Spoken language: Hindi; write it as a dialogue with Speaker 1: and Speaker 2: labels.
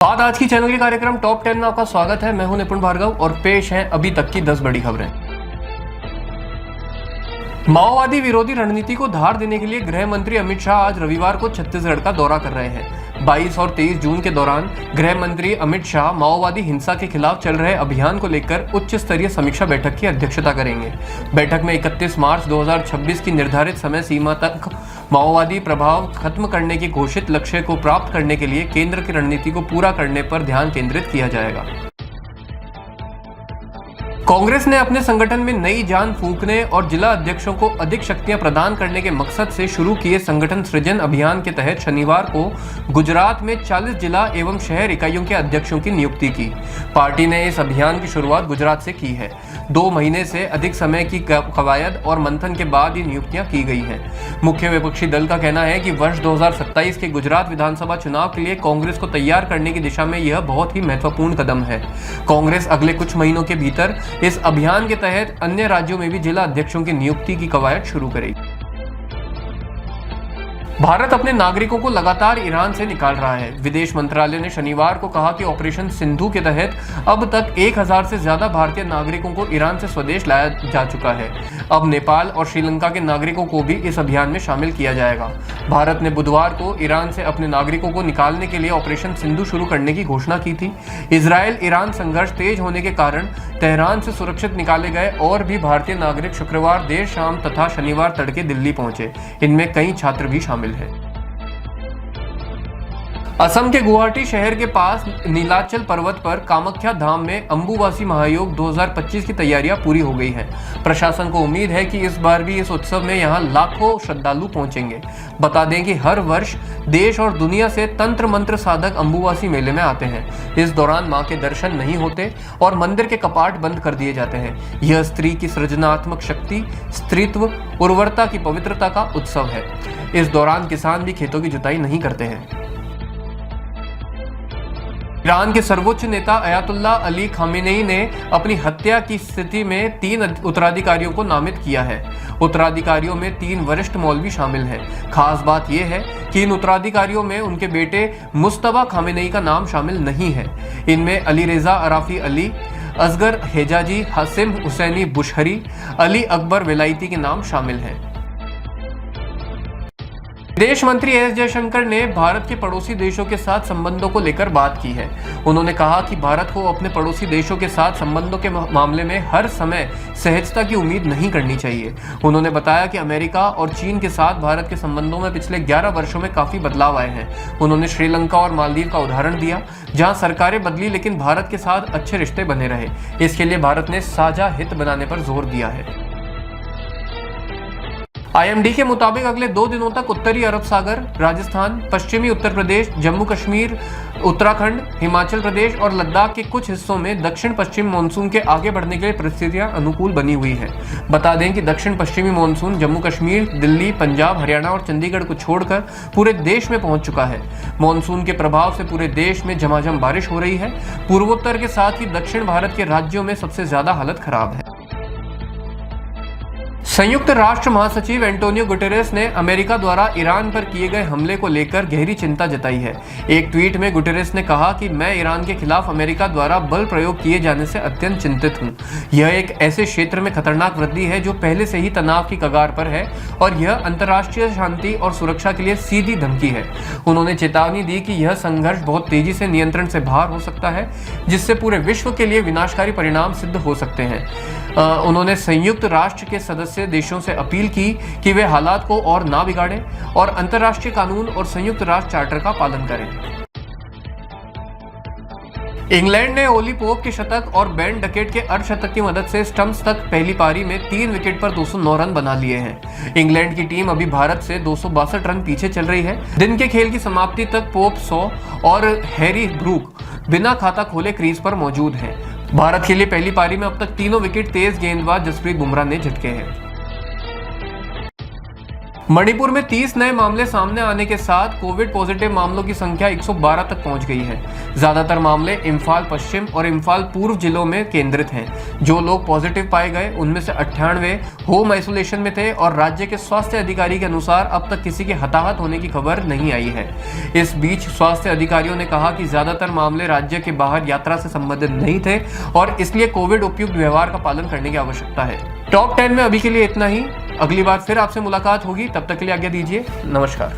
Speaker 1: बाद आज की चैनल के कार्यक्रम टॉप 10 में आपका स्वागत है। मैं हूं निपुण भार्गव और पेश हैं अभी तक की 10 बड़ी खबरें। माओवादी विरोधी रणनीति को धार देने के लिए गृह मंत्री अमित शाह आज रविवार को छत्तीसगढ़ का दौरा कर रहे हैं। 22 और 23 जून के दौरान गृह मंत्री अमित शाह माओवादी हिंसा के खिलाफ चल रहे अभियान को लेकर उच्च स्तरीय समीक्षा बैठक की अध्यक्षता करेंगे। बैठक में 31 मार्च 2026 की निर्धारित समय सीमा तक माओवादी प्रभाव खत्म करने के घोषित लक्ष्य को प्राप्त करने के लिए केंद्र की रणनीति को पूरा करने पर ध्यान केंद्रित किया जाएगा। कांग्रेस ने अपने संगठन में नई जान फूंकने और जिला अध्यक्षों को अधिक शक्तियां प्रदान करने के मकसद से शुरू किए संगठन सृजन अभियान के तहत शनिवार को गुजरात में 40 जिला एवं शहर इकाइयों के अध्यक्षों की नियुक्ति की। पार्टी ने इस अभियान की शुरुआत गुजरात से की है। 2 महीने से अधिक समय की कवायद और मंथन के बाद ये नियुक्तियां की गई हैं। मुख्य विपक्षी दल का कहना है कि वर्ष 2027 के गुजरात विधानसभा चुनाव के लिए कांग्रेस को तैयार करने की दिशा में यह बहुत ही महत्वपूर्ण कदम है। कांग्रेस अगले कुछ महीनों के भीतर इस अभियान के तहत अन्य राज्यों में भी जिला अध्यक्षों की नियुक्ति की कवायद शुरू करेगी। भारत अपने नागरिकों को लगातार ईरान से निकाल रहा है। विदेश मंत्रालय ने शनिवार को कहा कि ऑपरेशन सिंधु के तहत अब तक 1000 से ज्यादा भारतीय नागरिकों को ईरान से स्वदेश लाया जा चुका है। अब नेपाल और श्रीलंका के नागरिकों को भी इस अभियान में शामिल किया जाएगा। भारत ने बुधवार को ईरान से अपने नागरिकों को निकालने के लिए ऑपरेशन सिंधु शुरू करने की घोषणा की थी। इजरायल ईरान संघर्ष तेज होने के कारण तेहरान से सुरक्षित निकाले गए और भी भारतीय नागरिक शुक्रवार देर शाम तथा शनिवार तड़के दिल्ली पहुंचे। इनमें कई छात्र भी शामिल हैं। असम के गुवाहाटी शहर के पास नीलाचल पर्वत पर कामाख्या धाम में अंबुबासी महायोग 2025 की तैयारियां पूरी हो गई हैं। प्रशासन को उम्मीद है कि इस बार भी इस उत्सव में यहां लाखों श्रद्धालु पहुंचेंगे। बता दें कि हर वर्ष देश और दुनिया से तंत्र मंत्र साधक अंबुबासी मेले में आते हैं। इस दौरान मां के दर्शन नहीं होते और मंदिर के कपाट बंद कर दिए जाते हैं। यह स्त्री की सृजनात्मक शक्ति, स्त्रीत्व, उर्वरता की पवित्रता का उत्सव है। इस दौरान किसान भी खेतों की जुताई नहीं करते हैं। ईरान के सर्वोच्च नेता अयातुल्ला अली खामेनेई ने अपनी हत्या की स्थिति में 3 उत्तराधिकारियों को नामित किया है। उत्तराधिकारियों में 3 वरिष्ठ मौलवी शामिल हैं। खास बात यह है कि इन उत्तराधिकारियों में उनके बेटे मुस्तफा खामेनेई का नाम शामिल नहीं है। इनमें अली रेजा अराफी अली, असगर हेजाजी, हासिम हुसैनी बुशहरी, अली अकबर वेलायती के नाम शामिल हैं। विदेश मंत्री एस जयशंकर ने भारत के पड़ोसी देशों के साथ संबंधों को लेकर बात की है। उन्होंने कहा कि भारत को अपने पड़ोसी देशों के साथ संबंधों के मामले में हर समय सहजता की उम्मीद नहीं करनी चाहिए। उन्होंने बताया कि अमेरिका और चीन के साथ भारत के संबंधों में पिछले 11 वर्षों में काफी बदलाव आए हैं। उन्होंने श्रीलंका और मालदीव का उदाहरण दिया, जहां सरकारें बदली लेकिन भारत के साथ अच्छे रिश्ते बने रहे। इसके लिए भारत ने साझा हित बनाने पर जोर दिया है। IMD के मुताबिक अगले 2 दिनों तक उत्तरी अरब सागर, राजस्थान, पश्चिमी उत्तर प्रदेश, जम्मू कश्मीर, उत्तराखंड, हिमाचल प्रदेश और लद्दाख के कुछ हिस्सों में दक्षिण पश्चिम मानसून के आगे बढ़ने के लिए परिस्थितियां अनुकूल बनी हुई हैं। बता दें कि दक्षिण पश्चिमी मानसून जम्मू कश्मीर, दिल्ली, पंजाब, हरियाणा और चंडीगढ़ को छोड़कर पूरे देश में पहुंच चुका है। मानसून के प्रभाव से पूरे देश में झमाझम बारिश हो रही है। पूर्वोत्तर के साथ ही दक्षिण भारत के राज्यों में सबसे ज्यादा हालत खराब है। संयुक्त राष्ट्र महासचिव एंटोनियो गुटेरेस ने अमेरिका द्वारा ईरान पर किए गए हमले को लेकर गहरी चिंता जताई है। एक ट्वीट में गुटेरेस ने कहा कि मैं ईरान के खिलाफ अमेरिका द्वारा बल प्रयोग किए जाने से अत्यंत चिंतित हूं। यह एक ऐसे क्षेत्र में खतरनाक वृद्धि है जो पहले से ही तनाव की कगार पर है और यह अंतर्राष्ट्रीय शांति और सुरक्षा के लिए सीधी धमकी है। उन्होंने चेतावनी दी कि यह संघर्ष बहुत तेजी से नियंत्रण से बाहर हो सकता है, जिससे पूरे विश्व के लिए विनाशकारी परिणाम सिद्ध हो सकते हैं। उन्होंने संयुक्त राष्ट्र के सदस्य देशों से अपील की कि वे हालात को और ना बिगाड़ें और अंतर्राष्ट्रीय कानून और संयुक्त राष्ट्र चार्टर का पालन करें। इंग्लैंड ने ओली पोप के शतक और बेन डकेट के अर्धशतक की मदद से स्टंप्स तक पहली पारी में 3 विकेट पर 209 रन बना लिए हैं। इंग्लैंड की टीम अभी भारत से 262 रन पीछे चल रही है। दिन के खेल की समाप्ति तक पोप 100 और हैरी ब्रूक बिना खाता खोले क्रीज पर मौजूद हैं। भारत के लिए पहली पारी में अब तक तीनों विकेट तेज गेंदबाज जसप्रीत बुमराह ने झटके हैं। मणिपुर में 30 नए मामले सामने आने के साथ कोविड पॉजिटिव मामलों की संख्या 112 तक पहुंच गई है। ज्यादातर मामले इम्फाल पश्चिम और इम्फाल पूर्व जिलों में केंद्रित हैं। जो लोग पॉजिटिव पाए गए उनमें से 98 होम आइसोलेशन में थे और राज्य के स्वास्थ्य अधिकारी के अनुसार अब तक किसी के हताहत होने की खबर नहीं आई है। इस बीच स्वास्थ्य अधिकारियों ने कहा कि ज्यादातर मामले राज्य के बाहर यात्रा से संबंधित नहीं थे और इसलिए कोविड उपयुक्त व्यवहार का पालन करने की आवश्यकता है। टॉप 10 में अभी के लिए इतना ही। अगली बार फिर आपसे मुलाकात होगी, तब तक के लिए आज्ञा दीजिए। नमस्कार।